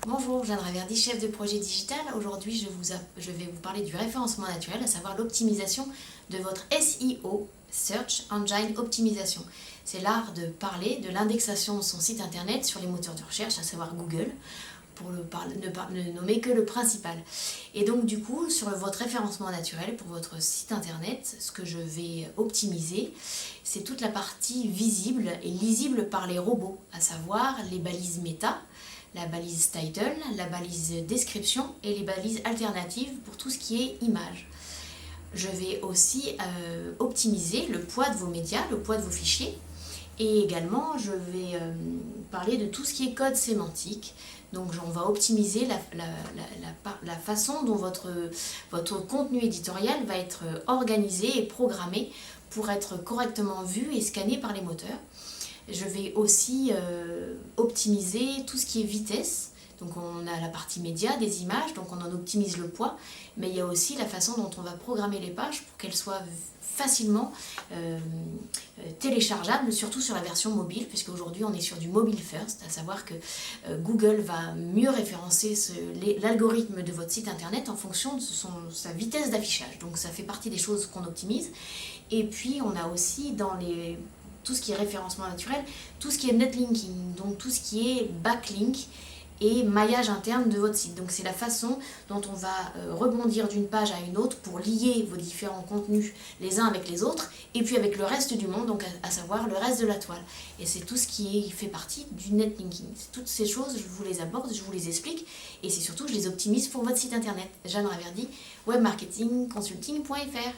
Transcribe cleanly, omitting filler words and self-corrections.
Bonjour, Jeanne Raverdi, chef de projet digital. Aujourd'hui, je vais vous parler du référencement naturel, à savoir l'optimisation de votre SEO, Search Engine Optimization. C'est l'art de parler de l'indexation de son site internet sur les moteurs de recherche, à savoir Google, pour ne nommer que le principal. Et donc du coup, sur votre référencement naturel pour votre site internet, ce que je vais optimiser, c'est toute la partie visible et lisible par les robots, à savoir les balises méta, la balise title, la balise description et les balises alternatives pour tout ce qui est image. Je vais aussi optimiser le poids de vos médias, le poids de vos fichiers. Et également, je vais parler de tout ce qui est code sémantique. Donc, on va optimiser la façon dont votre contenu éditorial va être organisé et programmé pour être correctement vu et scanné par les moteurs. Je vais aussi optimiser tout ce qui est vitesse. Donc on a la partie média des images, donc on en optimise le poids, mais il y a aussi la façon dont on va programmer les pages pour qu'elles soient facilement téléchargeables, surtout sur la version mobile, puisque aujourd'hui on est sur du mobile first, à savoir que Google va mieux référencer l'algorithme de votre site internet en fonction de sa vitesse d'affichage. Donc ça fait partie des choses qu'on optimise. Et puis on a aussi dans tout ce qui est référencement naturel, tout ce qui est netlinking, donc tout ce qui est backlink et maillage interne de votre site. Donc c'est la façon dont on va rebondir d'une page à une autre pour lier vos différents contenus les uns avec les autres et puis avec le reste du monde, donc à savoir le reste de la toile. Et c'est tout ce qui fait partie du netlinking. Toutes ces choses, je vous les aborde, je vous les explique et c'est surtout que je les optimise pour votre site internet. Jeanne Raverdi, webmarketingconsulting.fr.